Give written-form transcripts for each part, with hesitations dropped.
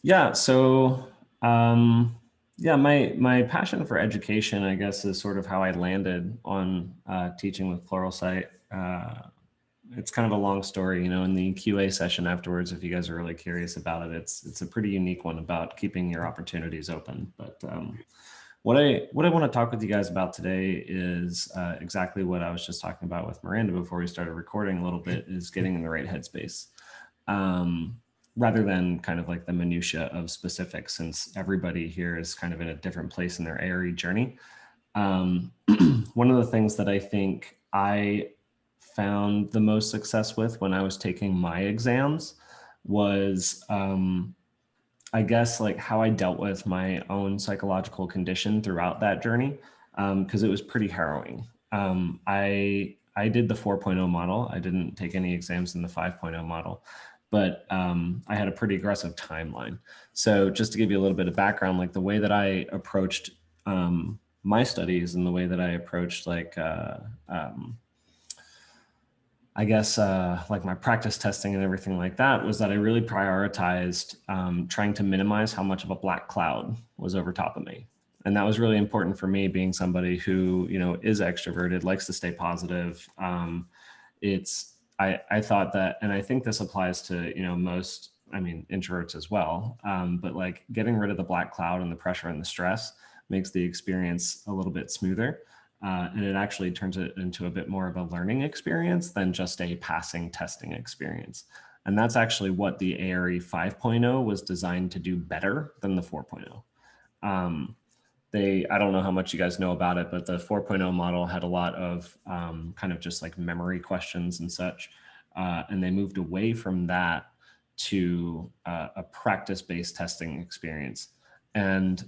Yeah, so yeah, my passion for education, I guess, is sort of how I landed on teaching with Pluralsight. It's kind of a long story, in the QA session afterwards, if you guys are really curious about it, it's a pretty unique one about keeping your opportunities open. But what I want to talk with you guys about today is exactly what I was just talking about with Miranda before we started recording a little bit, is getting in the right headspace. Rather than kind of like the minutia of specifics, since everybody here is kind of in a different place in their ARE journey. One of the things that I think I found the most success with when I was taking my exams was, I guess, like how I dealt with my own psychological condition throughout that journey, because it was pretty harrowing. I did the 4.0 model. I didn't take any exams in the 5.0 model, but I had a pretty aggressive timeline. So just to give you a little bit of background, like the way that I approached my studies and the way that I approached I guess like my practice testing and everything like that was that I really prioritized trying to minimize how much of a black cloud was over top of me. And that was really important for me, being somebody who, is extroverted, likes to stay positive. I thought that, and I think this applies to, most, introverts as well. But like getting rid of the black cloud and the pressure and the stress makes the experience a little bit smoother. And it actually turns it into a bit more of a learning experience than just a passing testing experience. And that's actually what the ARE 5.0 was designed to do better than the 4.0. I don't know how much you guys know about it, but the 4.0 model had a lot of kind of just like memory questions and such. And they moved away from that to a practice-based testing experience. And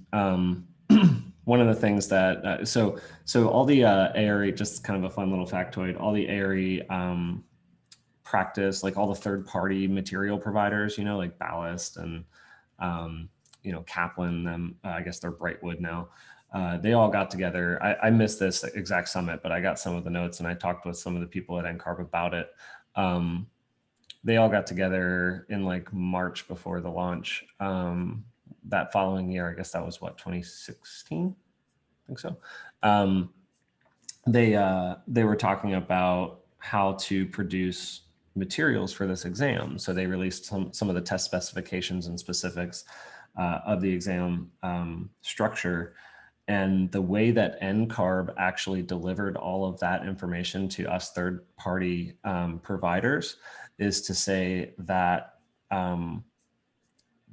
one of the things that, so all the ARE, just kind of a fun little factoid, all the ARE practice, like all the third-party material providers, like Ballast and, Kaplan, I guess they're Brightwood now. They all got together. I missed this exact summit, but I got some of the notes and I talked with some of the people at NCARB about it. They all got together in like March before the launch. That following year, I guess that was what, 2016? I think so. They were talking about how to produce materials for this exam. So they released some of the test specifications and specifics of the exam structure. And the way that NCARB actually delivered all of that information to us third-party providers is to say that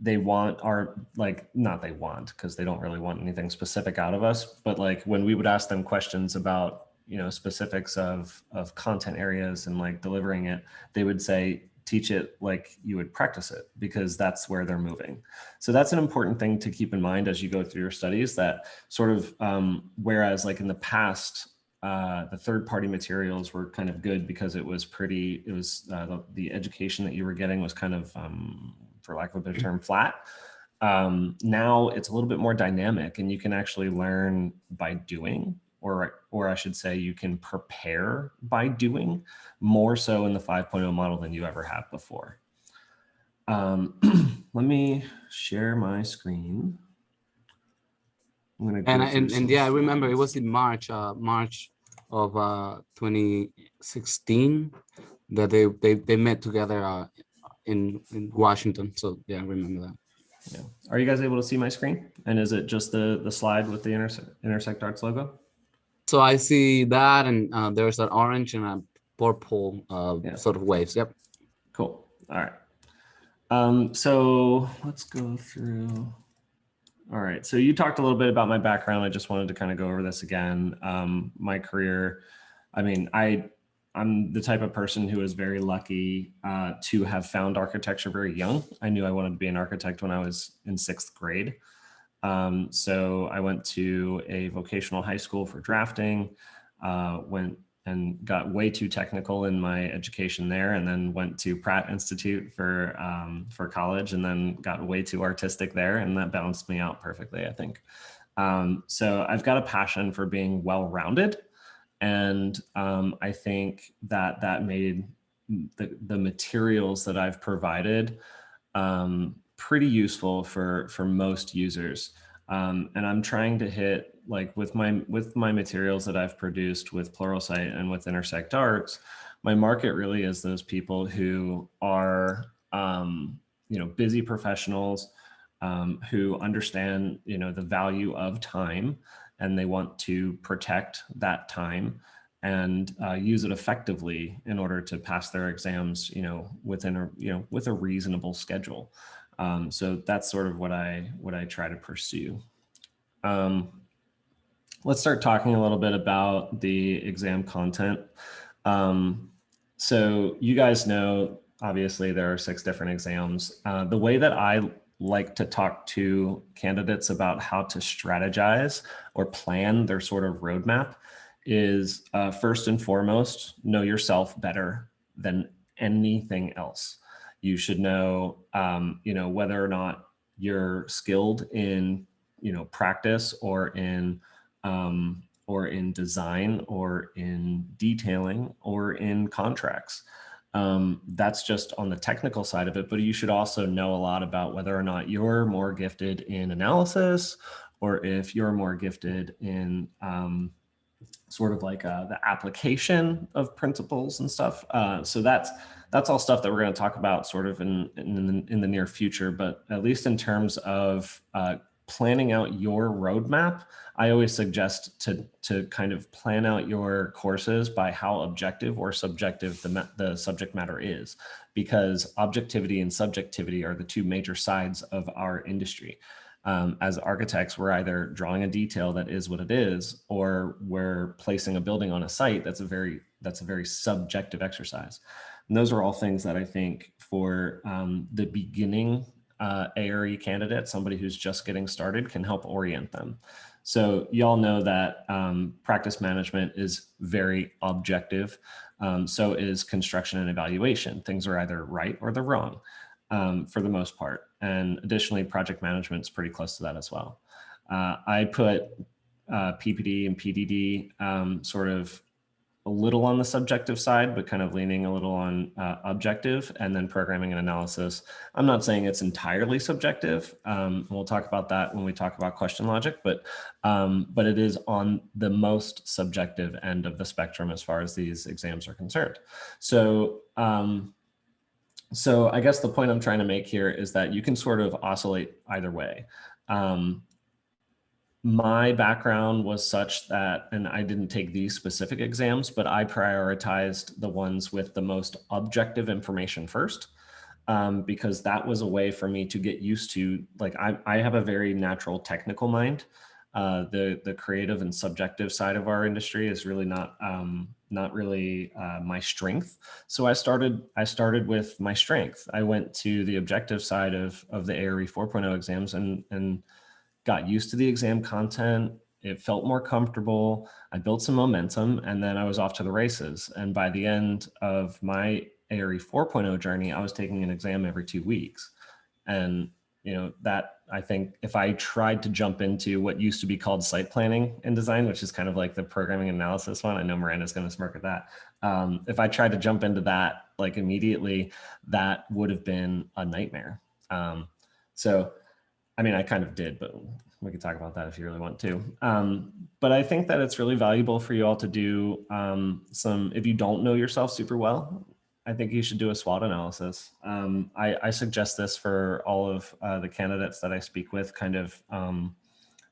they want our, like, not they want, because they don't really want anything specific out of us, but like when we would ask them questions about, specifics of content areas and like delivering it, they would say, teach it like you would practice it, because that's where they're moving. So that's an important thing to keep in mind as you go through your studies, that sort of, whereas like in the past, the third-party materials were kind of good because it was the education that you were getting was kind of, for lack of a better term, flat. Now it's a little bit more dynamic, and you can actually learn by doing, or I should say you can prepare by doing, more so in the 5.0 model than you ever have before. Let me share my screen. I'm gonna go and yeah, I remember it was in March of 2016 that they met together in Washington. So yeah, I remember that. Yeah. Are you guys able to see my screen? And is it just the slide with the Intersect Arts logo? So I see that, and there's an orange and a purple sort of waves. Yep. Cool. All right. So let's go through. All right. So you talked a little bit about my background. I just wanted to kind of go over this again. My career, I'm the type of person who is very lucky to have found architecture very young. I knew I wanted to be an architect when I was in 6th grade. So I went to a vocational high school for drafting, went and got way too technical in my education there, and then went to Pratt Institute for college, and then got way too artistic there, and that balanced me out perfectly, I think. So I've got a passion for being well-rounded, and I think that made the materials that I've provided pretty useful for most users. And I'm trying to hit, like, with my materials that I've produced with Pluralsight and with Intersect Arts, my market really is those people who are, busy professionals, who understand, the value of time, and they want to protect that time and use it effectively in order to pass their exams, within with a reasonable schedule. So that's sort of what I try to pursue. Let's start talking a little bit about the exam content. So you guys know, obviously, there are 6 different exams. The way that I like to talk to candidates about how to strategize or plan their sort of roadmap is, first and foremost, know yourself better than anything else. You should know, whether or not you're skilled in, practice or in design or in detailing or in contracts. That's just on the technical side of it, but you should also know a lot about whether or not you're more gifted in analysis, or if you're more gifted in sort of like the application of principles and stuff. So that's all stuff that we're going to talk about sort of in the near future, but at least in terms of planning out your roadmap, I always suggest to kind of plan out your courses by how objective or subjective the subject matter is, because objectivity and subjectivity are the 2 major sides of our industry. As architects, we're either drawing a detail that is what it is, or we're placing a building on a site that's a very subjective exercise. And those are all things that I think for the beginning ARE candidate, somebody who's just getting started, can help orient them. So y'all know that practice management is very objective. So is construction and evaluation. Things are either right or they're wrong, for the most part. And additionally, project management is pretty close to that as well. I put PPD and PDD sort of a little on the subjective side, but kind of leaning a little on objective, and then programming and analysis. I'm not saying it's entirely subjective. We'll talk about that when we talk about question logic, but it is on the most subjective end of the spectrum as far as these exams are concerned. So, so I guess the point I'm trying to make here is that you can sort of oscillate either way. My background was such that, and I didn't take these specific exams, but I prioritized the ones with the most objective information first, because that was a way for me to get used to, like, I have a very natural technical mind. The creative and subjective side of our industry is really not really my strength. So I started with my strength. I went to the objective side of the ARE 4.0 exams and got used to the exam content. It felt more comfortable. I built some momentum, and then I was off to the races. And by the end of my ARE 4.0 journey, I was taking an exam every 2 weeks. And, that, I think, if I tried to jump into what used to be called site planning and design, which is kind of like the programming and analysis one, I know Miranda's going to smirk at that. If I tried to jump into that like immediately, that would have been a nightmare. So I mean, I kind of did, but we could talk about that if you really want to. But I think that it's really valuable for you all to do if you don't know yourself super well, I think you should do a SWOT analysis. I suggest this for all of the candidates that I speak with kind of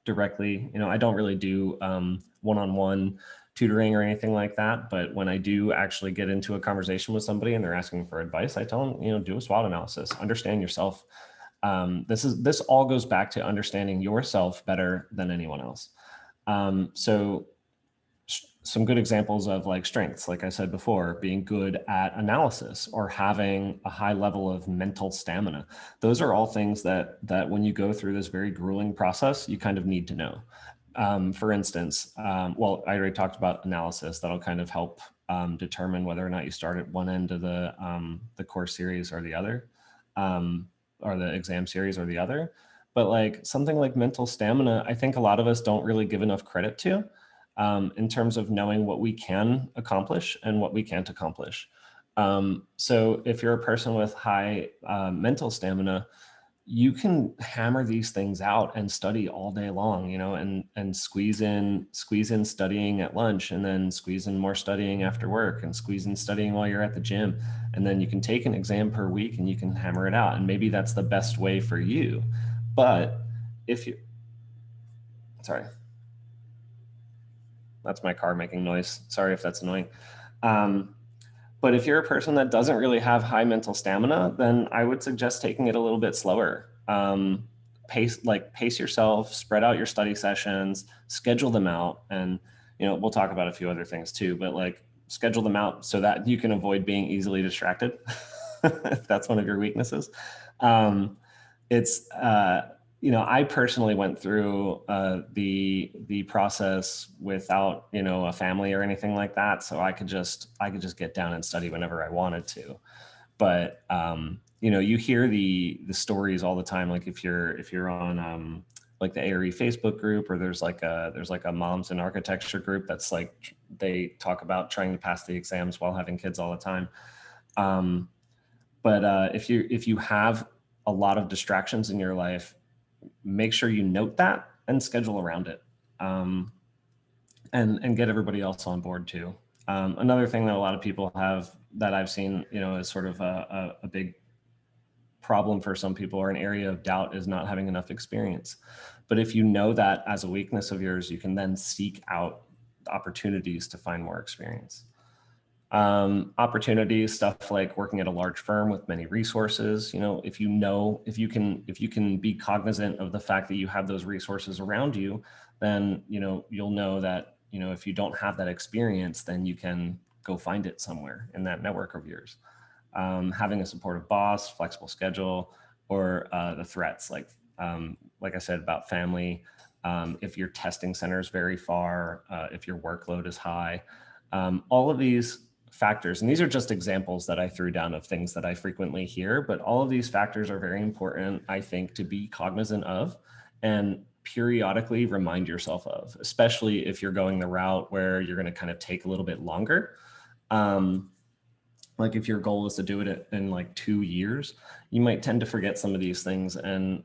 directly. I don't really do one-on-one tutoring or anything like that, but when I do actually get into a conversation with somebody and they're asking for advice, I tell them, do a SWOT analysis, understand yourself. This all goes back to understanding yourself better than anyone else. So some good examples of like strengths, like I said before, being good at analysis or having a high level of mental stamina. Those are all things that when you go through this very grueling process, you kind of need to know. For instance, well, I already talked about analysis. That'll kind of help determine whether or not you start at one end of the course series or the other. Or the exam series or the other. But like something like mental stamina, I think a lot of us don't really give enough credit to in terms of knowing what we can accomplish and what we can't accomplish. So if you're a person with high mental stamina, you can hammer these things out and study all day long, you know, and squeeze in studying at lunch, and then squeeze in more studying after work, and squeeze in studying while you're at the gym. And then you can take an exam per week and you can hammer it out. And maybe that's the best way for you. But if you, sorry, that's my car making noise. Sorry if that's annoying. But if you're a person that doesn't really have high mental stamina, then I would suggest taking it a little bit slower. Pace yourself, spread out your study sessions, schedule them out. And, you know, we'll talk about a few other things too, but like schedule them out so that you can avoid being easily distracted if that's one of your weaknesses. You know, I personally went through the process without, you know, a family or anything like that, so I could just get down and study whenever I wanted to. But you know, you hear the stories all the time. Like if you're on like the ARE Facebook group, or there's like a moms in architecture group that's like, they talk about trying to pass the exams while having kids all the time. But if you have a lot of distractions in your life, make sure you note that and schedule around it, and get everybody else on board too. Another thing that a lot of people have that I've seen, you know, is sort of a big problem for some people, or an area of doubt, is not having enough experience. But if you know that as a weakness of yours, you can then seek out opportunities to find more experience. Opportunities, stuff like working at a large firm with many resources. You know, if you can be cognizant of the fact that you have those resources around you, then, you know, you'll know that, you know, if you don't have that experience, then you can go find it somewhere in that network of yours. Having a supportive boss, flexible schedule, or the threats, like I said about family, if your testing center is very far, if your workload is high, all of these factors, and these are just examples that I threw down of things that I frequently hear, but all of these factors are very important, I think, to be cognizant of and periodically remind yourself of, especially if you're going the route where you're going to kind of take a little bit longer. Like if your goal is to do it in like 2 years, you might tend to forget some of these things and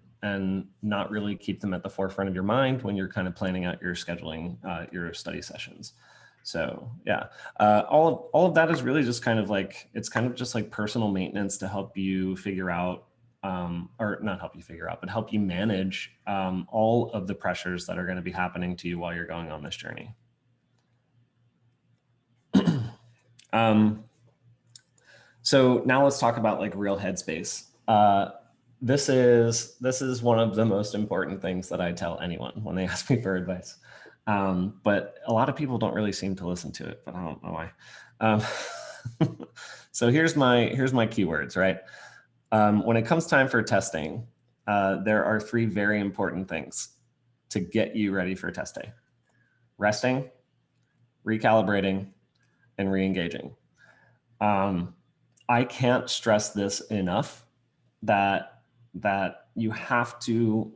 not really keep them at the forefront of your mind when you're kind of planning out your scheduling, your study sessions. So yeah, all of that is really just kind of like, it's kind of just like personal maintenance to help you figure out, or not help you figure out, but help you manage all of the pressures that are going to be happening to you while you're going on this journey. So now let's talk about like real headspace. This is one of the most important things that I tell anyone when they ask me for advice. But a lot of people don't really seem to listen to it, but I don't know why. So here's my keywords, right? When it comes time for testing, there are 3 very important things to get you ready for test day: resting, recalibrating, and re-engaging. I can't stress this enough, that you have to,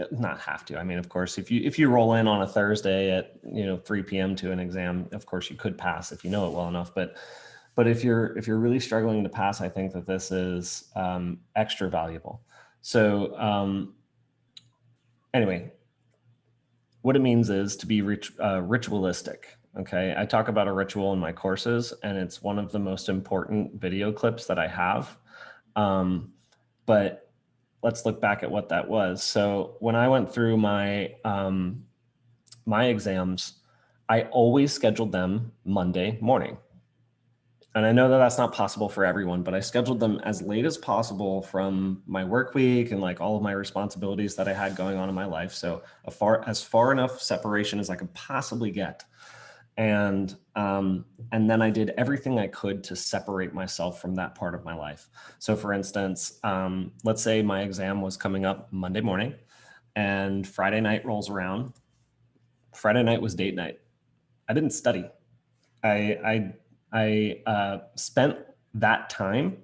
not have to, I mean, of course, if you roll in on a Thursday at 3 p.m. to an exam, of course you could pass if you know it well enough. But if you're really struggling to pass, I think that this is extra valuable. So anyway, what it means is to be ritualistic. Okay, I talk about a ritual in my courses, and it's one of the most important video clips that I have. But let's look back at what that was. So when I went through my my exams, I always scheduled them Monday morning. And I know that that's not possible for everyone, but I scheduled them as late as possible from my work week and like all of my responsibilities that I had going on in my life. So as far enough separation as I could possibly get. And then I did everything I could to separate myself from that part of my life. So for instance, let's say my exam was coming up Monday morning and Friday night rolls around. Friday night was date night. I didn't study. I spent that time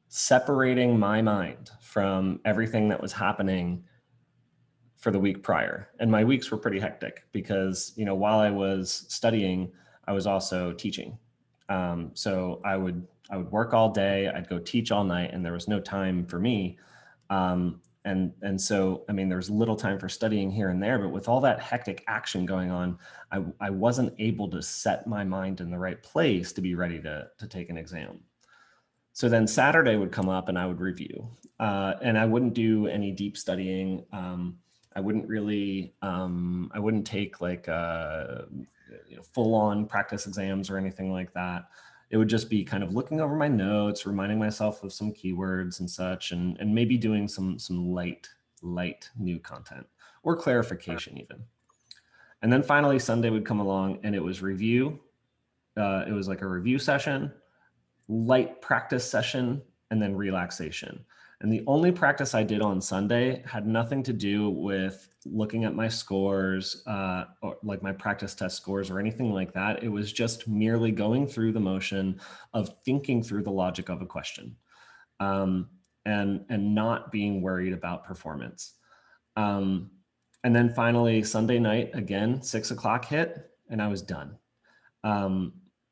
separating my mind from everything that was happening for the week prior. And my weeks were pretty hectic because, while I was studying, I was also teaching. So I would work all day, I'd go teach all night, and there was no time for me And so, I mean, there's little time for studying here and there, but with all that hectic action going on, I wasn't able to set my mind in the right place to be ready to take an exam. So then Saturday would come up and I would review, and I wouldn't do any deep studying. I wouldn't really, I wouldn't take like full on practice exams or anything like that. It would just be kind of looking over my notes, reminding myself of some keywords and such, and maybe doing some light new content or clarification even. And then finally Sunday would come along and it was review. It was like a review session, light practice session, and then relaxation. And the only practice I did on Sunday had nothing to do with looking at my scores, or like my practice test scores or anything like that. It was just merely going through the motion of thinking through the logic of a question, and not being worried about performance. And then finally, Sunday night, again, 6 o'clock hit and I was done.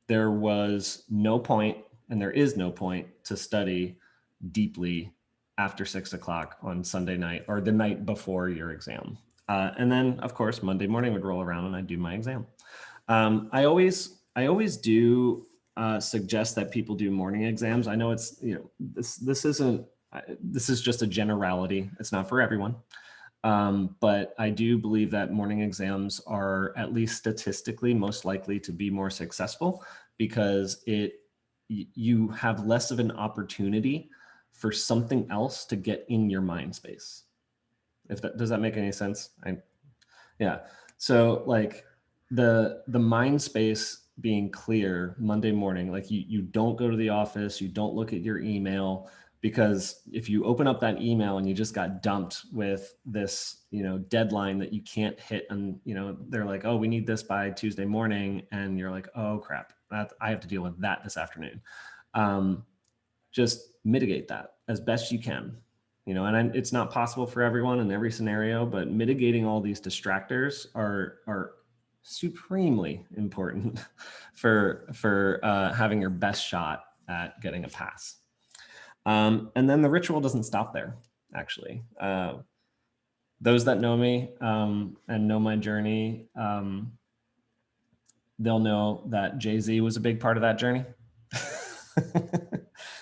There was no point, and there is no point to study deeply after 6 o'clock on Sunday night or the night before your exam. And then of course, Monday morning would roll around and I'd do my exam. I always do suggest that people do morning exams. I know it's, this is just a generality. It's not for everyone. But I do believe that morning exams are, at least statistically, most likely to be more successful because you have less of an opportunity for something else to get in your mind space. Does that make any sense? Yeah. So like the mind space being clear Monday morning, like you don't go to the office, you don't look at your email, because if you open up that email and you just got dumped with this, deadline that you can't hit, and they're like, oh, we need this by Tuesday morning, and you're like, oh crap, I have to deal with that this afternoon. Just mitigate that as best you can, and it's not possible for everyone in every scenario, but mitigating all these distractors are supremely important for having your best shot at getting a pass. And then the ritual doesn't stop there, actually. Those that know me and know my journey, they'll know that Jay-Z was a big part of that journey.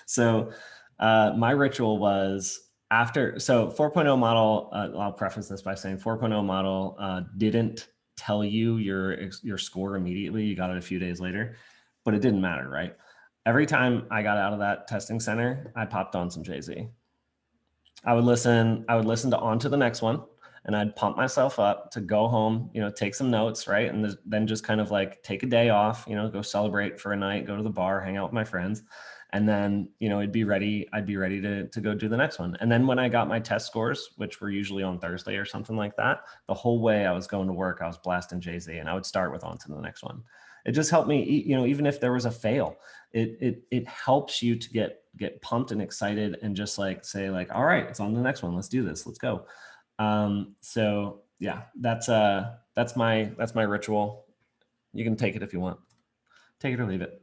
So my ritual was so 4.0 model, I'll preface this by saying 4.0 model didn't tell you your score immediately. You got it a few days later, but it didn't matter, right? Every time I got out of that testing center, I popped on some Jay-Z. I would listen to On to the Next One, and I'd pump myself up to go home, take some notes, right? And then just kind of like take a day off, go celebrate for a night, go to the bar, hang out with my friends. And then, I'd be ready to go do the next one. And then when I got my test scores, which were usually on Thursday or something like that, the whole way I was going to work, I was blasting Jay-Z, and I would start with On to the Next One. It just helped me, even if there was a fail, it helps you to get pumped and excited and just like say like, all right, it's on the next one. Let's do this. Let's go. So yeah, that's my ritual. You can take it if you want, take it or leave it.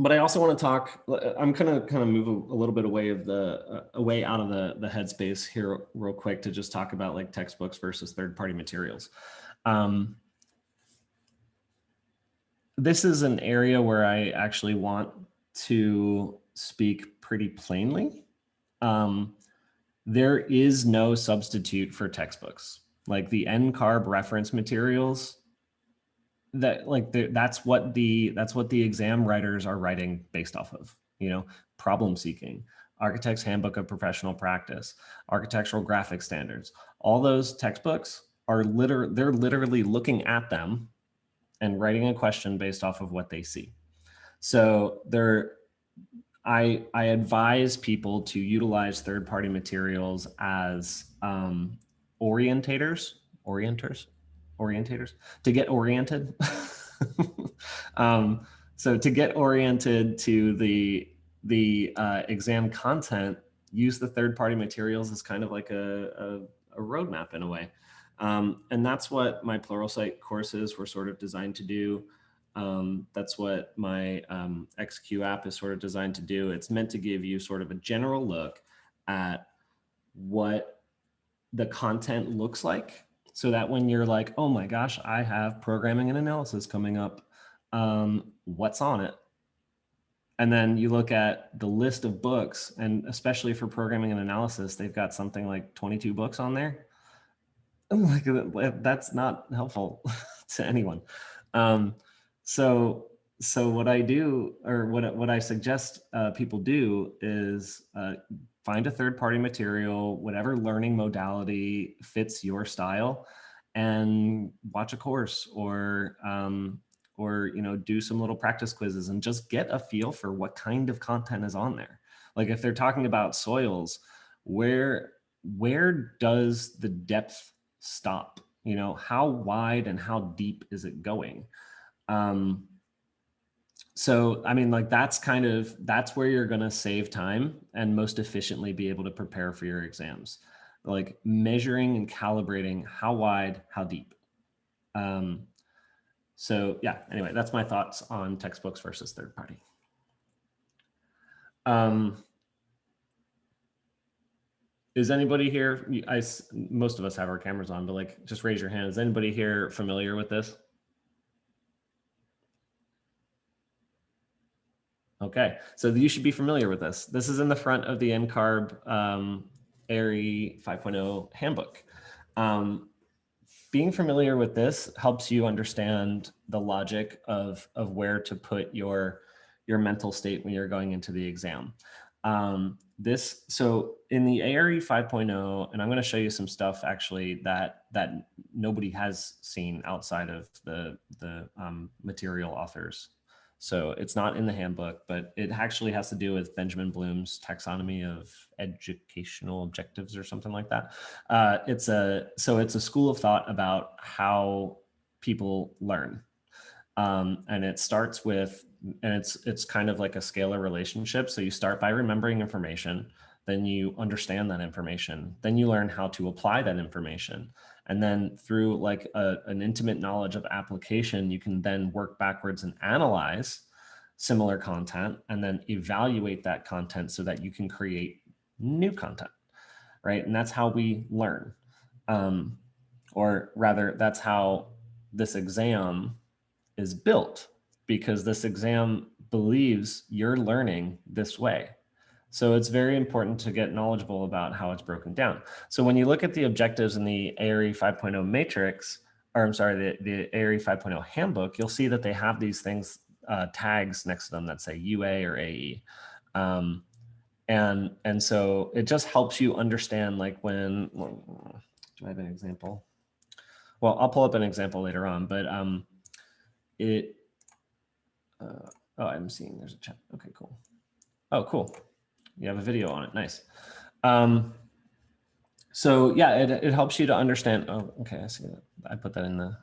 But I also want to talk, I'm gonna kind of move a little bit away out of the headspace here real quick to just talk about like textbooks versus third-party materials. This is an area where I actually want to speak pretty plainly. There is no substitute for textbooks. Like the NCARB reference materials, that's what the exam writers are writing based off of. Problem seeking, Architect's Handbook of Professional Practice, Architectural Graphic Standards. All those textbooks are they're literally looking at them and writing a question based off of what they see. So I advise people to utilize third-party materials as orientators to get oriented. So to get oriented to the exam content, use the third-party materials as kind of like a roadmap in a way. And that's what my Pluralsight courses were sort of designed to do. That's what my XQ app is sort of designed to do. It's meant to give you sort of a general look at what the content looks like, so that when you're like, oh my gosh, I have programming and analysis coming up, what's on it? And then you look at the list of books, and especially for programming and analysis, they've got something like 22 books on there. I'm like, that's not helpful to anyone. Um, so what I do, or what I suggest people do, is find a third-party material, whatever learning modality fits your style, and watch a course, or do some little practice quizzes, and just get a feel for what kind of content is on there. Like if they're talking about soils, where does the depth stop? How wide and how deep is it going? So, I mean, like that's where you're going to save time and most efficiently be able to prepare for your exams. Like measuring and calibrating how wide, how deep. So yeah, anyway, that's my thoughts on textbooks versus third party. Is anybody here? Most of us have our cameras on, but like, just raise your hand. Is anybody here familiar with this? Okay, so you should be familiar with this. This is in the front of the NCARB ARI 5.0 handbook. Being familiar with this helps you understand the logic of where to put your mental state when you're going into the exam. So in the ARE 5.0, and I'm going to show you some stuff actually that nobody has seen outside of the material authors. So it's not in the handbook, but it actually has to do with Benjamin Bloom's taxonomy of educational objectives or something like that. It's a school of thought about how people learn. And it starts with, and it's kind of like a scalar relationship. So you start by remembering information, then you understand that information, then you learn how to apply that information. And then through like an intimate knowledge of application, you can then work backwards and analyze similar content and then evaluate that content so that you can create new content, right? And that's how we learn. Or rather, that's how this exam is built, because this exam believes you're learning this way. So it's very important to get knowledgeable about how it's broken down. So when you look at the objectives in the ARE 5.0 matrix, or I'm sorry, the ARE 5.0 handbook, you'll see that they have these things, tags next to them that say UA or AE. And so it just helps you understand, like when, do I have an example? Well, I'll pull up an example later on, but oh, I'm seeing there's a chat. Okay, cool. Oh, cool. You have a video on it. Nice. So yeah, it helps you to understand. Oh, okay. I see that. I put that in the,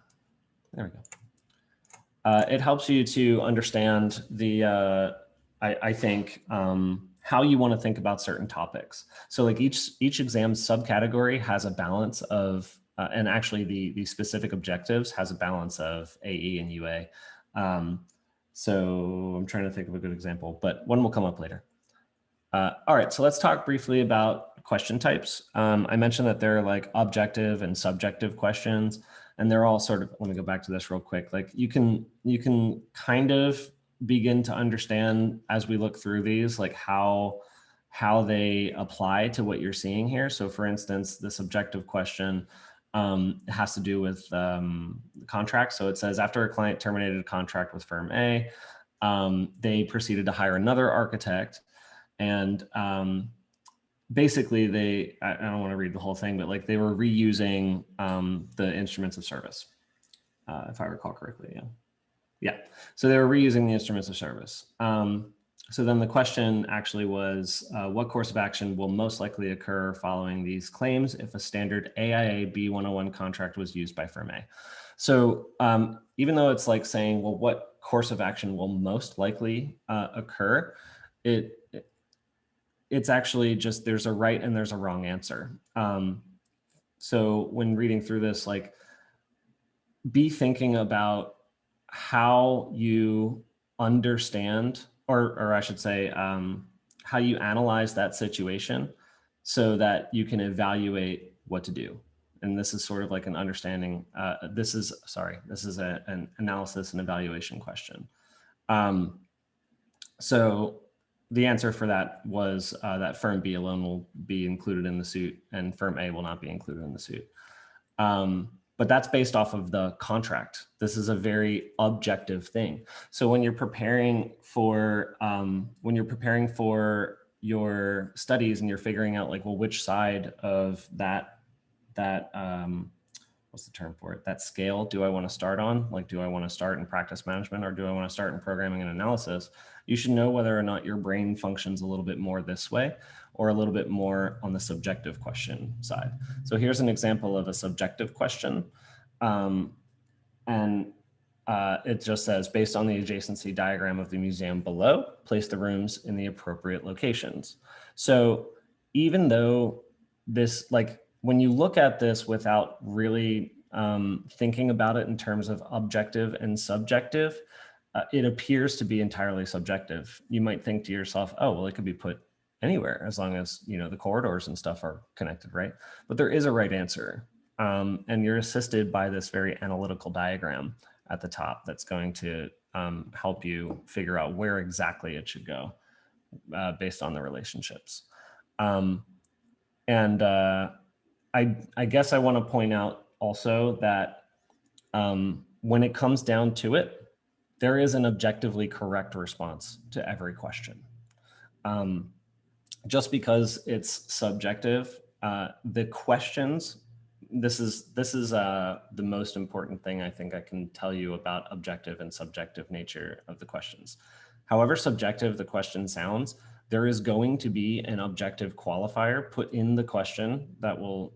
there we go. It helps you to understand the, I think, how you want to think about certain topics. So like each exam subcategory has a balance of, and actually the specific objectives has a balance of AE and UA. So I'm trying to think of a good example, but one will come up later. All right, so let's talk briefly about question types. I mentioned that there are like objective and subjective questions, and they're all sort of, let me go back to this real quick. Like you can kind of begin to understand as we look through these, like how they apply to what you're seeing here. So for instance, this objective question has to do with the contract. So it says, after a client terminated a contract with firm A, they proceeded to hire another architect. And basically I don't want to read the whole thing, but like they were reusing the instruments of service, if I recall correctly. Yeah. So they were reusing the instruments of service. So then the question actually was, what course of action will most likely occur following these claims if a standard AIA B101 contract was used by firm A? So even though it's like saying, well, what course of action will most likely occur, it's actually just, there's a right and there's a wrong answer. So when reading through this, like, be thinking about how you understand, or I should say, how you analyze that situation so that you can evaluate what to do. And this is sort of like an understanding. This is an analysis and evaluation question. So the answer for that was that firm B alone will be included in the suit and firm A will not be included in the suit. But that's based off of the contract. This is a very objective thing. So when you're preparing for your studies and you're figuring out like, well, which side of that what's the term for it? That scale do I want to start on? Like, do I want to start in practice management or do I want to start in programming and analysis? You should know whether or not your brain functions a little bit more this way or a little bit more on the subjective question side. So here's an example of a subjective question. It just says, based on the adjacency diagram of the museum below, place the rooms in the appropriate locations. So even though this, like, when you look at this without really thinking about it in terms of objective and subjective, it appears to be entirely subjective. You might think to yourself, oh, well, it could be put anywhere as long as, you know, the corridors and stuff are connected, right? But there is a right answer. And you're assisted by this very analytical diagram at the top that's going to help you figure out where exactly it should go based on the relationships. I guess I want to point out also that when it comes down to it, there is an objectively correct response to every question. Just because it's subjective, the questions, this is the most important thing I think I can tell you about objective and subjective nature of the questions. However subjective the question sounds, there is going to be an objective qualifier put in the question that will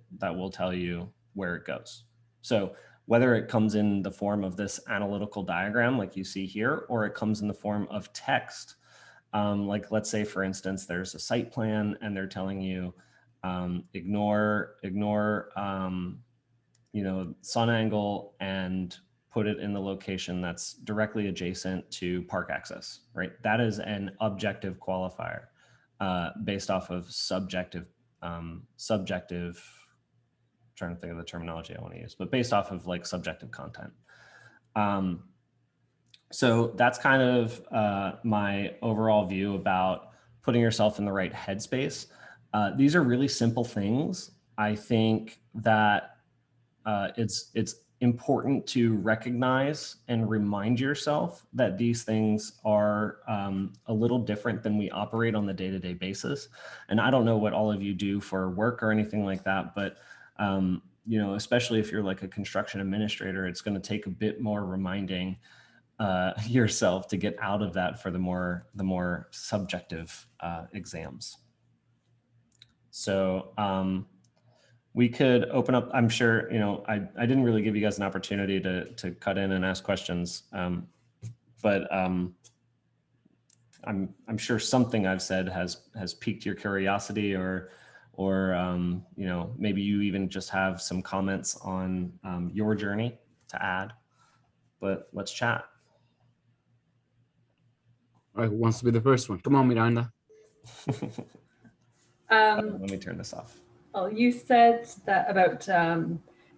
tell you where it goes. So whether it comes in the form of this analytical diagram like you see here, or it comes in the form of text, like let's say for instance, there's a site plan and they're telling you ignore you know, sun angle and put it in the location that's directly adjacent to park access, right? That is an objective qualifier based off of subjective, trying to think of the terminology I want to use, but based off of like subjective content. So that's kind of my overall view about putting yourself in the right headspace. These are really simple things. I think that it's important to recognize and remind yourself that these things are a little different than we operate on the day-to-day basis. And I don't know what all of you do for work or anything like that, but you know, especially if you're like a construction administrator, it's going to take a bit more reminding yourself to get out of that for the more subjective exams. So we could open up, I'm sure, you know, I didn't really give you guys an opportunity to cut in and ask questions, but I'm sure something I've said has piqued your curiosity or you know, maybe you even just have some comments on your journey to add, but let's chat. All right, who wants to be the first one? Come on, Miranda. Let me turn this off. Well, you said that about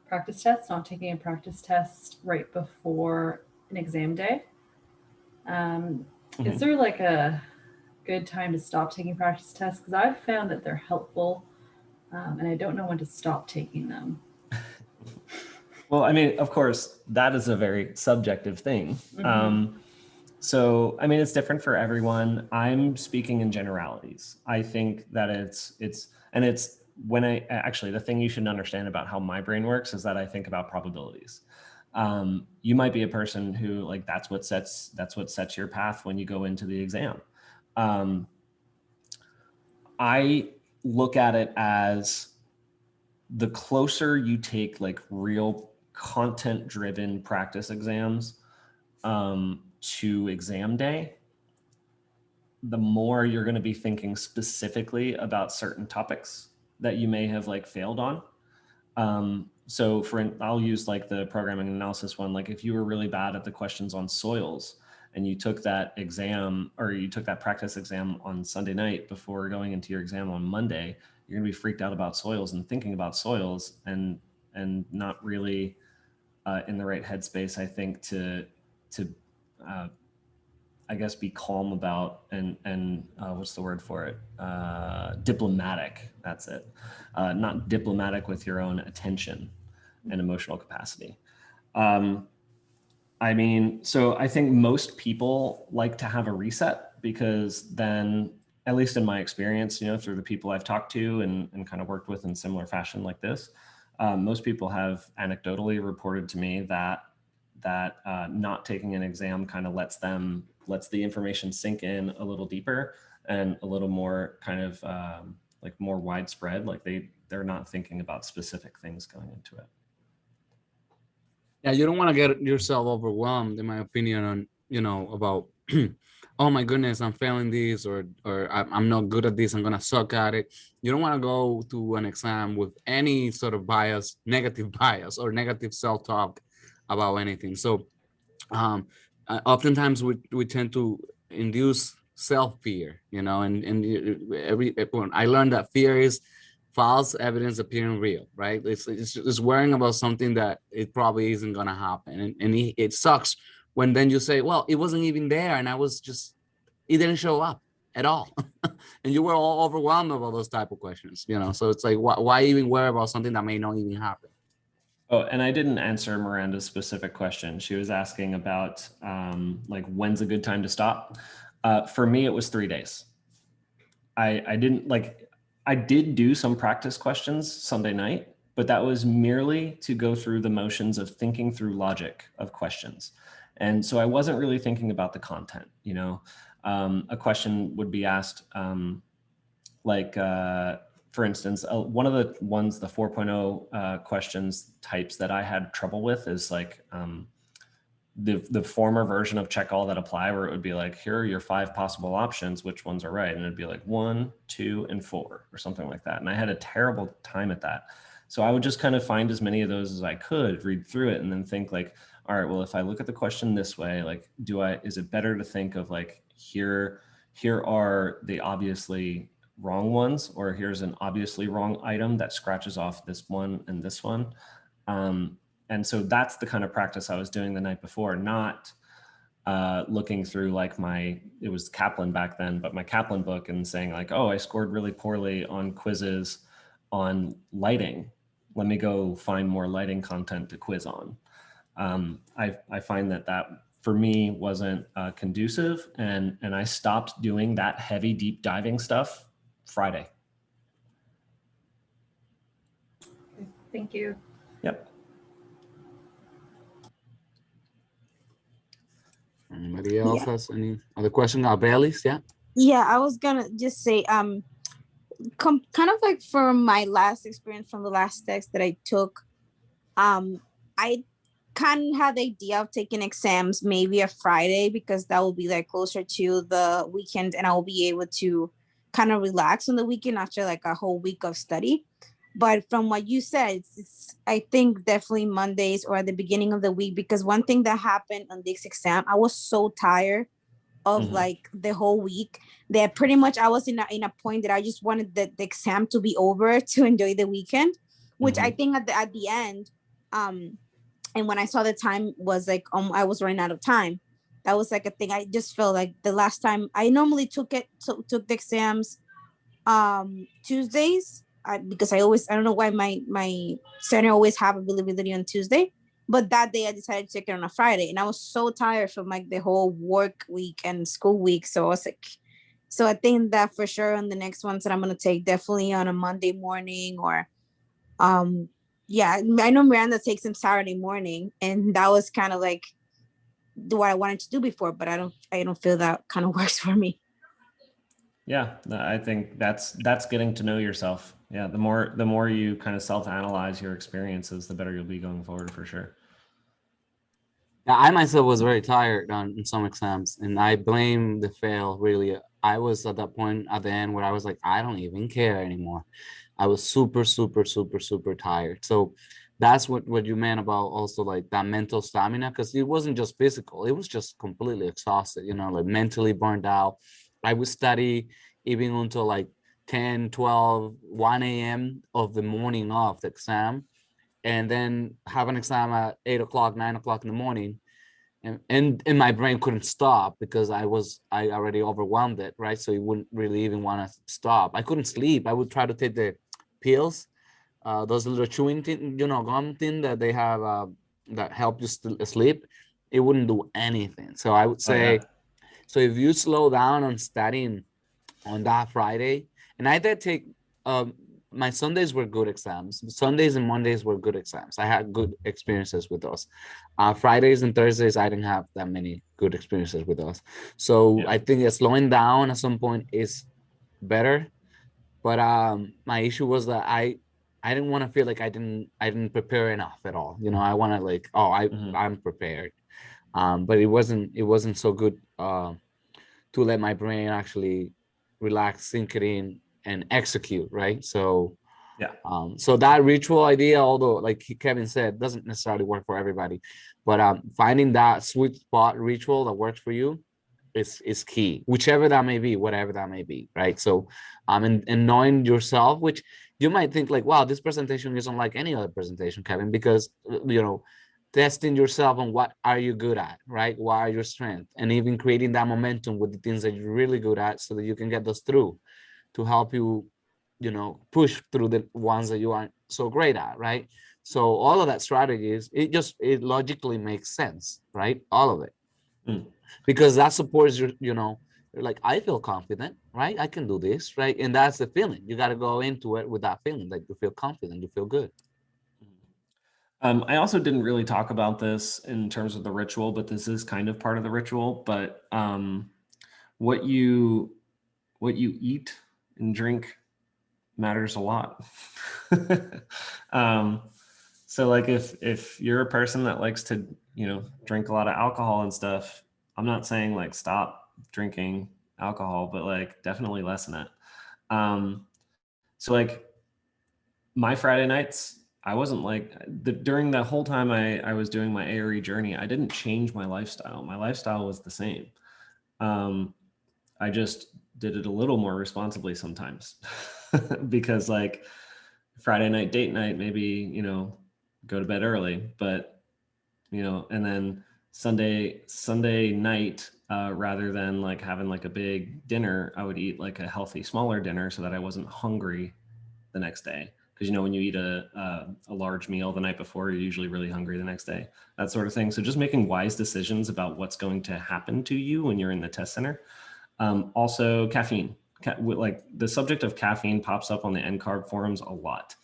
practice tests, not taking a practice test right before an exam day. Is there like a good time to stop taking practice tests? Because I've found that they're helpful and I don't know when to stop taking them. Well, I mean, of course, that is a very subjective thing. So, I mean, it's different for everyone. I'm speaking in generalities. I think that it's when actually, the thing you should understand about how my brain works is that I think about probabilities. You might be a person who like, that's what sets your path when you go into the exam. I look at it as the closer you take like real content driven practice exams, to exam day, the more you're going to be thinking specifically about certain topics that you may have like failed on. So I'll use like the programming analysis one. Like if you were really bad at the questions on soils and you took that exam or you took that practice exam on Sunday night before going into your exam on Monday, you're going to be freaked out about soils and thinking about soils and not really in the right headspace, I think, to I guess be calm about and what's the word for it? Diplomatic. That's it. Not diplomatic with your own attention and emotional capacity. I mean, so I think most people like to have a reset, because then, at least in my experience, you know, through the people I've talked to and kind of worked with in similar fashion like this, most people have anecdotally reported to me that not taking an exam kind of lets the information sink in a little deeper and a little more kind of like more widespread. Like they're not thinking about specific things going into it. Yeah, you don't want to get yourself overwhelmed, in my opinion, on, you know, about, oh my goodness, I'm failing this, or I'm not good at this, I'm gonna suck at it. You don't want to go to an exam with any sort of bias, negative bias, or negative self-talk about anything. So oftentimes we tend to induce self-fear, you know, and when I learned that fear is false evidence appearing real, right? It's worrying about something that it probably isn't gonna happen, and it sucks when then you say, well, it wasn't even there, and it didn't show up at all, and you were all overwhelmed about those type of questions, you know. So it's like, why even worry about something that may not even happen? Oh, and I didn't answer Miranda's specific question. She was asking about like, when's a good time to stop? For me, it was 3 days. I didn't like, I did do some practice questions Sunday night, but that was merely to go through the motions of thinking through logic of questions. And so I wasn't really thinking about the content, you know. A question would be asked like, for instance, one of the ones, the 4.0 questions types that I had trouble with is like the former version of check all that apply, where it would be like, here are your 5 possible options, which ones are right? And it'd be like 1, 2, and 4 or something like that. And I had a terrible time at that. So I would just kind of find as many of those as I could, read through it, and then think like, all right, well, if I look at the question this way, like, is it better to think of like, here are the obviously wrong ones, or here's an obviously wrong item that scratches off this one and this one. And so that's the kind of practice I was doing the night before, not looking through like it was Kaplan back then, but my Kaplan book, and saying like, oh, I scored really poorly on quizzes on lighting. Let me go find more lighting content to quiz on. I find that for me wasn't conducive, and I stopped doing that heavy deep diving stuff Friday. Thank you. Yep. Anybody else has any other question? Bellies, yeah. Yeah, I was gonna just say, kind of like from my last experience from the last text that I took, I kind of had the idea of taking exams maybe a Friday, because that will be like closer to the weekend, and I will be able to kind of relax on the weekend after like a whole week of study. But from what you said, it's I think definitely Mondays or at the beginning of the week, because one thing that happened on this exam, I was so tired of like the whole week that pretty much I was in a point that I just wanted the exam to be over to enjoy the weekend, which I think at the end, and when I saw the time was like, I was running out of time. That was like a thing. I just felt like the last time I normally took the exams Tuesdays, because I don't know why my center always have availability on Tuesday, but that day I decided to take it on a Friday, and I was so tired from like the whole work week and school week. So I was like, so I think that for sure on the next ones that I'm going to take, definitely on a Monday morning, or yeah, I know Miranda takes them Saturday morning, and that was kind of like what I wanted to do before, but I don't feel that kind of works for me. Yeah, I think that's getting to know yourself. Yeah, the more you kind of self-analyze your experiences, the better you'll be going forward, for sure. Yeah, I myself was very tired on some exams, and I blame the fail. Really, I was at that point at the end where I was like, I don't even care anymore. I was super, super, super, super tired. So that's what you meant about also like that mental stamina, because it wasn't just physical, it was just completely exhausted, you know, like mentally burned out. I would study even until like 10, 12, 1 a.m. of the morning of the exam, and then have an exam at 8 o'clock, 9 o'clock in the morning. And my brain couldn't stop because I already overwhelmed it, right? So it wouldn't really even want to stop. I couldn't sleep. I would try to take the pills, those little chewing thing, gum thing that they have that help you sleep. It wouldn't do anything. So I would say, so if you slow down on studying on that Friday, and I did take my Sundays were good exams. Sundays and Mondays were good exams. I had good experiences with those. Fridays and Thursdays, I didn't have that many good experiences with those. So I think slowing down at some point is better. But my issue was that I didn't want to feel like I didn't prepare enough at all. I want to like, I'm prepared. But it wasn't so good to let my brain actually relax, sink it in, and execute, right? So so that ritual idea, although like Kevin said, doesn't necessarily work for everybody, but finding that sweet spot ritual that works for you is key, whichever that may be, whatever that may be, right? So and knowing yourself, which you might think like, wow, this presentation isn't like any other presentation, Kevin, because testing yourself on what are you good at, right? What are your strengths? And even creating that momentum with the things that you're really good at so that you can get those through to help you, push through the ones that you aren't so great at, right? So all of that strategies, it logically makes sense, right? All of it. Because that supports your, you're like, I feel confident, right? I can do this, right? And that's the feeling. You got to go into it with that feeling that you feel confident, you feel good. I also didn't really talk about this in terms of the ritual, but this is kind of part of the ritual. But what you eat and drink matters a lot. So like if you're a person that likes to, drink a lot of alcohol and stuff, I'm not saying like stop drinking alcohol, but like definitely lessen it. So like my Friday nights, I wasn't like during the whole time I was doing my ARE journey, I didn't change my lifestyle. My lifestyle was the same. I just did it a little more responsibly sometimes because like Friday night, date night, maybe, go to bed early, but, and then Sunday night, rather than like having like a big dinner, I would eat like a healthy, smaller dinner so that I wasn't hungry the next day. Because, when you eat a large meal the night before, you're usually really hungry the next day, that sort of thing. So just making wise decisions about what's going to happen to you when you're in the test center. Also caffeine, like the subject of caffeine pops up on the NCARB forums a lot.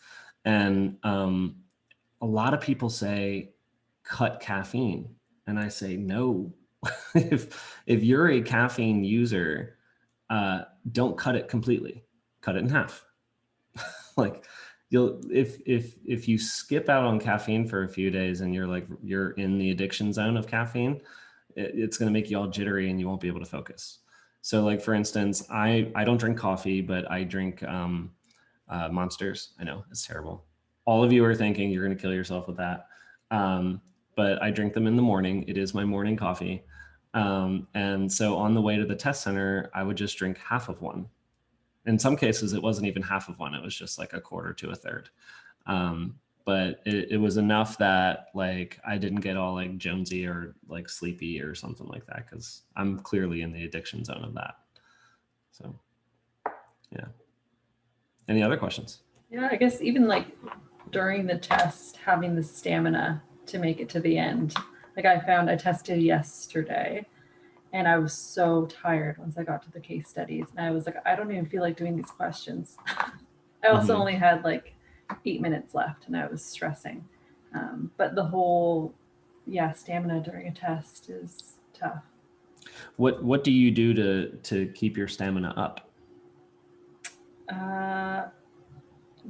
And a lot of people say, cut caffeine. And I say, no, if you're a caffeine user, don't cut it completely, cut it in half. Like if you skip out on caffeine for a few days and you're in the addiction zone of caffeine, it's going to make you all jittery and you won't be able to focus. So like, for instance, I don't drink coffee, but I drink Monsters. I know it's terrible. All of you are thinking you're going to kill yourself with that. But I drink them in the morning. It is my morning coffee. And so on the way to the test center, I would just drink half of one. In some cases, it wasn't even half of one. It was just like a quarter to a third. But it was enough that like I didn't get all like Jonesy or like sleepy or something like that, because I'm clearly in the addiction zone of that. So yeah. Any other questions? Yeah, I guess even like during the test, having the stamina to make it to the end. Like I tested yesterday and I was so tired once I got to the case studies. And I was like, I don't even feel like doing these questions. I also only had like 8 minutes left and I was stressing. But the whole, stamina during a test is tough. What do you do to keep your stamina up?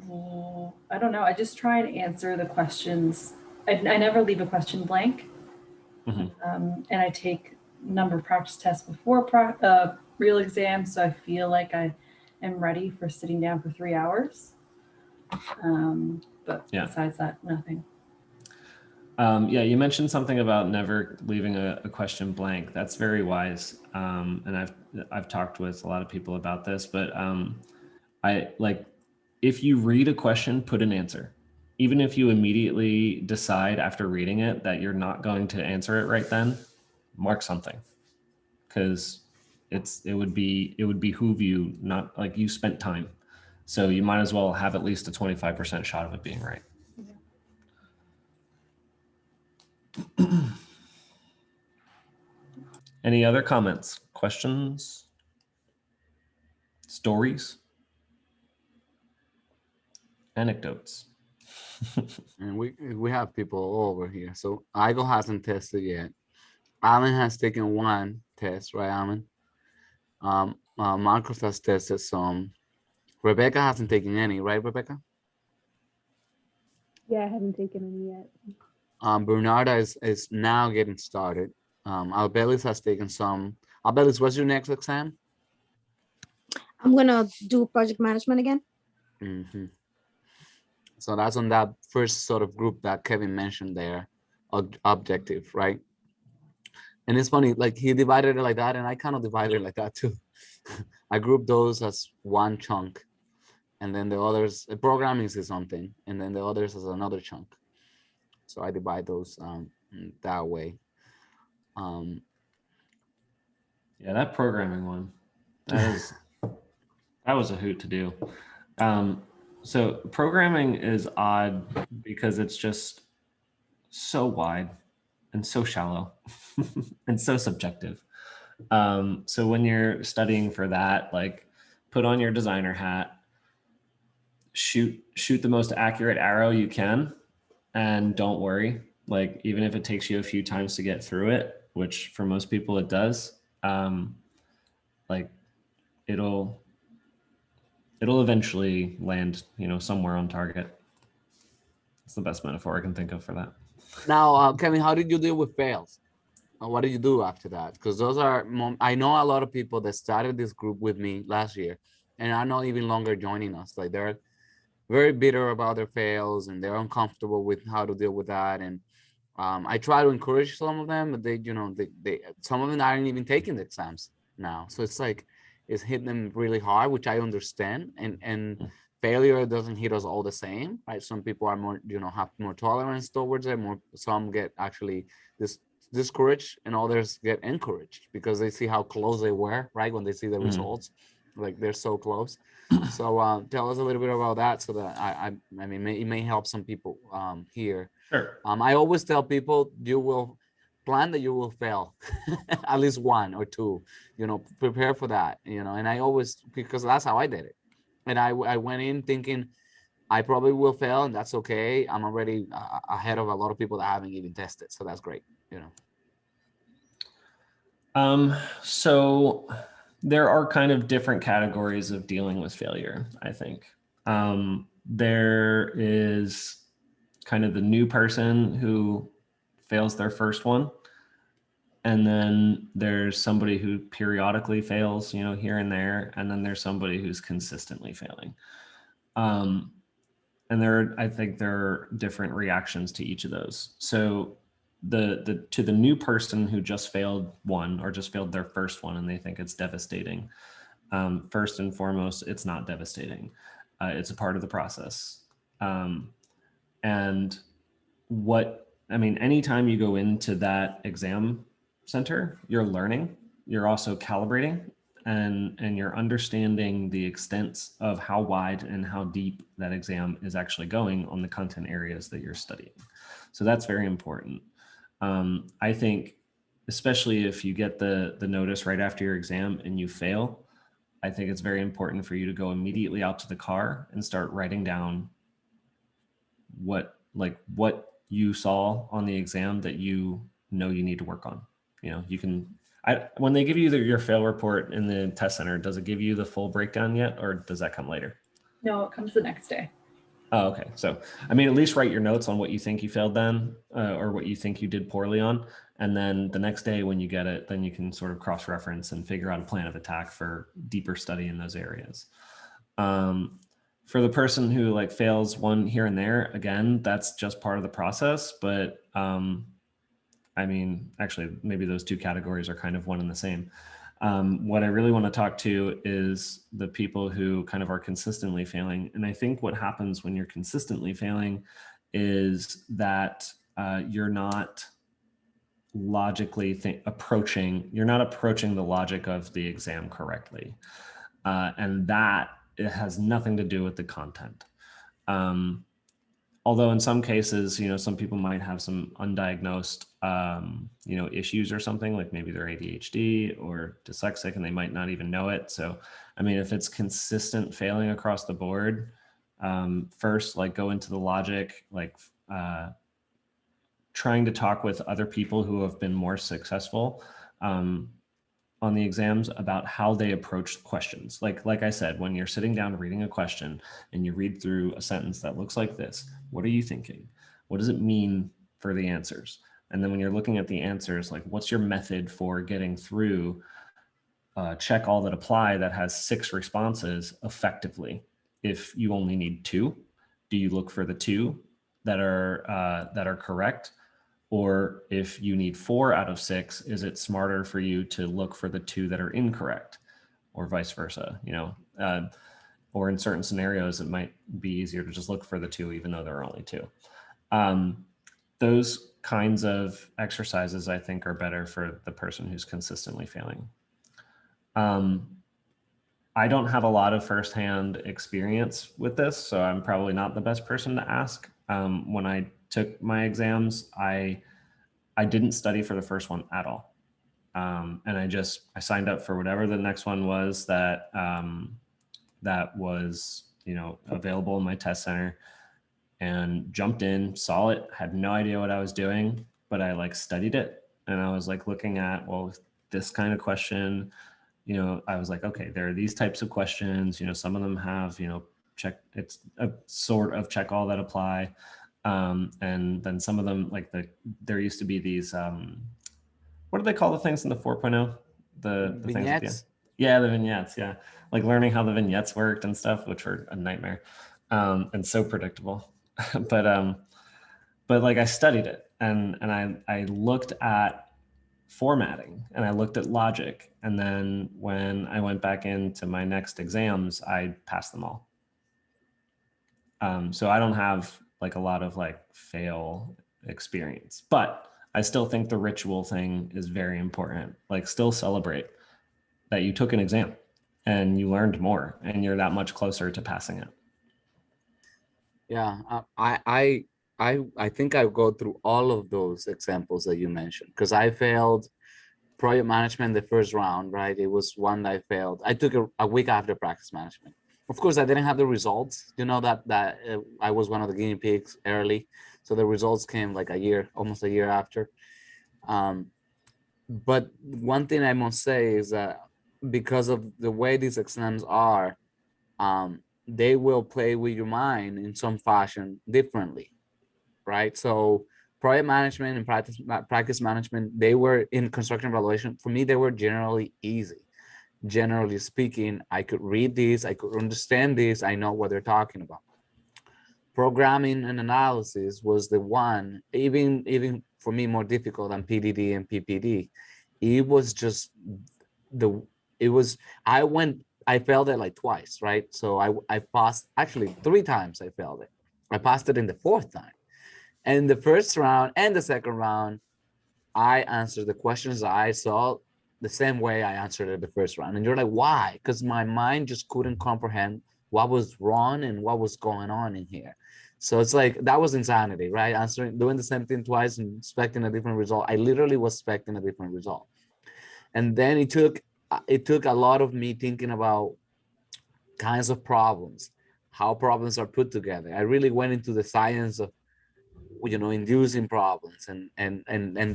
Well, I don't know. I just try and answer the questions. I never leave a question blank. And I take a number of practice tests before real exams, so I feel like I am ready for sitting down for 3 hours. But besides that, nothing. You mentioned something about never leaving a question blank. That's very wise. And I've talked with a lot of people about this, but if you read a question, put an answer. Even if you immediately decide after reading it that you're not going to answer it right then, mark something, because it would behoove you, not like you spent time. So you might as well have at least a 25% shot of it being right. Yeah. Any other comments, questions, stories, anecdotes? And we have people all over here. So Igo hasn't tested yet. Alan has taken one test, right, Alan? Marcos has tested some. Rebecca hasn't taken any, right, Rebecca? Yeah, I haven't taken any yet. Bernarda is now getting started. Albelis has taken some. Albelis, what's your next exam? I'm gonna do project management again. Mm-hmm. So that's on that first sort of group that Kevin mentioned there, objective, right? And it's funny, like he divided it like that, and I kind of divided it like that too. I grouped those as one chunk, and then the others, the programming is something, and then the others as another chunk. So I divide those that way. Yeah, that programming one, that was a hoot to do. So programming is odd because it's just so wide and so shallow and so subjective. So when you're studying for that, like put on your designer hat, shoot the most accurate arrow you can, and don't worry. Like even if it takes you a few times to get through it, which for most people it does, like it'll eventually land, somewhere on target. It's the best metaphor I can think of for that. Now, Kevin, how did you deal with fails? What did you do after that? Because those are, I know a lot of people that started this group with me last year and are not even longer joining us. Like they're very bitter about their fails and they're uncomfortable with how to deal with that. And I try to encourage some of them, but they some of them aren't even taking the exams now. So it's like, it's hitting them really hard, which I understand. And failure doesn't hit us all the same, right? Some people are more, have more tolerance towards it. Some get actually discouraged and others get encouraged because they see how close they were, right? When they see the results, like they're so close. So tell us a little bit about that so that I mean, it may help some people here. Sure. I always tell people you will plan that you will fail at least one or two, prepare for that, and I always, because that's how I did it. And I went in thinking I probably will fail and that's okay. I'm already ahead of a lot of people that haven't even tested. So that's great, So there are kind of different categories of dealing with failure, I think. There is kind of the new person who fails their first one. And then there's somebody who periodically fails, here and there. And then there's somebody who's consistently failing. And I think there are different reactions to each of those. So to the new person who just failed one or just failed their first one and they think it's devastating, first and foremost, it's not devastating. It's a part of the process. And anytime you go into that exam center, you're learning, you're also calibrating, and you're understanding the extent of how wide and how deep that exam is actually going on the content areas that you're studying. So that's very important. I think, especially if you get the notice right after your exam and you fail, I think it's very important for you to go immediately out to the car and start writing down what you saw on the exam that you need to work on. You can, when they give you your fail report in the test center, does it give you the full breakdown yet, or does that come later? No, it comes the next day. Oh, okay. So, at least write your notes on what you think you failed then, or what you think you did poorly on. And then the next day when you get it, then you can sort of cross-reference and figure out a plan of attack for deeper study in those areas. For the person who fails one here and there, again, that's just part of the process. But actually, maybe those two categories are kind of one and the same. What I really want to talk to is the people who kind of are consistently failing. And I think what happens when you're consistently failing is that you're not logically approaching the logic of the exam correctly. And that it has nothing to do with the content. Although in some cases, some people might have some undiagnosed, issues or something, like maybe they're ADHD or dyslexic and they might not even know it. So, I mean, if it's consistent failing across the board, first, like go into the logic, like trying to talk with other people who have been more successful on the exams about how they approach questions. Like I said, when you're sitting down reading a question and you read through a sentence that looks like this, what are you thinking? What does it mean for the answers? And then when you're looking at the answers, like what's your method for getting through check all that apply that has 6 responses effectively? If you only need 2, do you look for the 2 that are correct? Or if you need 4 out of 6, is it smarter for you to look for the 2 that are incorrect, or vice versa? Or in certain scenarios, it might be easier to just look for the 2, even though there are only 2. Those kinds of exercises, I think, are better for the person who's consistently failing. I don't have a lot of firsthand experience with this, so I'm probably not the best person to ask. When I took my exams, I didn't study for the first one at all. And I signed up for whatever the next one was that was, available in my test center, and jumped in, saw it, had no idea what I was doing, but I like studied it. And I was like looking at, well, this kind of question, I was like, okay, there are these types of questions, some of them have, check, it's a sort of check all that apply. And then some of them, like there used to be these, what do they call the things in the 4.0? The things at the end? Vignettes. Yeah, the vignettes. Yeah. Like learning how the vignettes worked and stuff, which were a nightmare, and so predictable. but like I studied it, and I looked at formatting and I looked at logic. And then when I went back into my next exams, I passed them all. So I don't have like a lot of like fail experience, but I still think the ritual thing is very important. Like still celebrate that you took an exam and you learned more and you're that much closer to passing it. Yeah, I think I go through all of those examples that you mentioned, because I failed project management the first round, right? It was one that I failed. I took a week after practice management. Of course, I didn't have the results. That I was one of the guinea pigs early, so the results came like almost a year after. But one thing I must say is that because of the way these exams are, they will play with your mind in some fashion differently, right? So project management and practice management, they were in construction evaluation. For me, they were generally easy. Generally speaking, I could read these, I could understand this, I know what they're talking about. Programming and analysis was the one, even for me, more difficult than PDD and PPD. It was just I failed it like twice, right? So I passed, actually 3 times I failed it. I passed it in the 4th time. And in the first round and the second round, I answered the questions I saw the same way I answered it the first round. And you're like, why? Because my mind just couldn't comprehend what was wrong and what was going on in here. So it's like, that was insanity, right? Doing the same thing twice and expecting a different result. I literally was expecting a different result. And then it took a lot of me thinking about kinds of problems, how problems are put together. I really went into the science of, inducing problems, and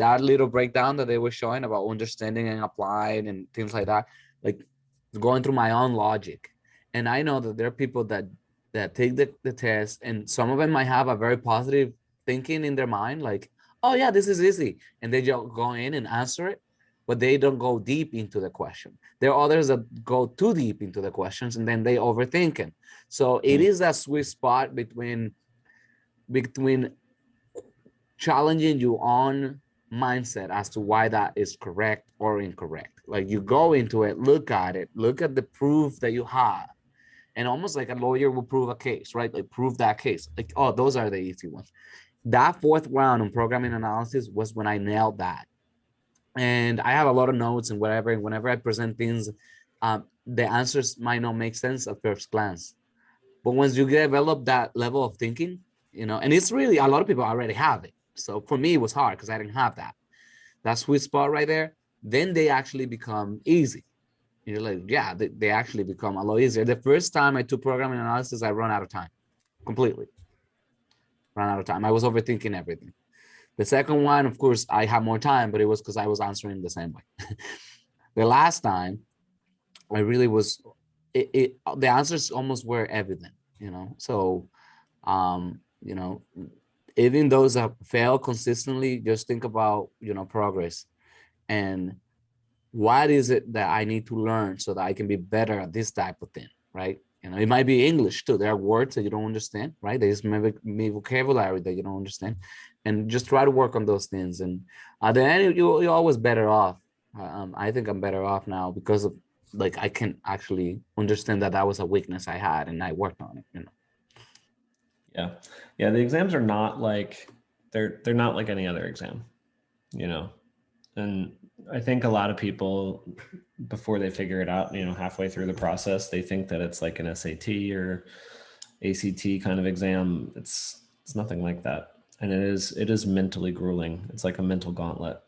that little breakdown that they were showing about understanding and applied and things like that, like going through my own logic. And I know that there are people that take the test, and some of them might have a very positive thinking in their mind, like, oh yeah, this is easy, and they just go in and answer it, but they don't go deep into the question. There are others that go too deep into the questions, and then they overthink it. So it is that sweet spot between challenging your own mindset as to why that is correct or incorrect. Like you go into it, look at it, look at the proof that you have. And almost like a lawyer will prove a case, right? Like prove that case. Like, oh, those are the easy ones. That fourth round on programming analysis was when I nailed that. And I have a lot of notes and whatever. And whenever I present things, the answers might not make sense at first glance. But once you develop that level of thinking, you know, and it's really, a lot of people already have it. So for me, it was hard because I didn't have that. That sweet spot right there. Then they actually become easy. You're like, yeah, they actually become a lot easier. The first time I took programming analysis, I ran out of time, completely ran out of time. I was overthinking everything. The second one, of course, I had more time, but it was because I was answering the same way. The last time, I really was, the answers almost were evident, you know? So, you know, even those that fail consistently, just think about, you know, progress and what is it that I need to learn so that I can be better at this type of thing, right? You know, it might be English too. There are words that you don't understand, right? There's maybe vocabulary that you don't understand, and just try to work on those things. And at the end, you're always better off. I think I'm better off now because of like I can actually understand that that was a weakness I had, and I worked on it. You know. Yeah, yeah. The exams are not like they're not like any other exam, you know. And I think a lot of people, before they figure it out, you know, halfway through the process, they think that it's like an SAT or ACT kind of exam. It's nothing like that, and it is mentally grueling. It's like a mental gauntlet.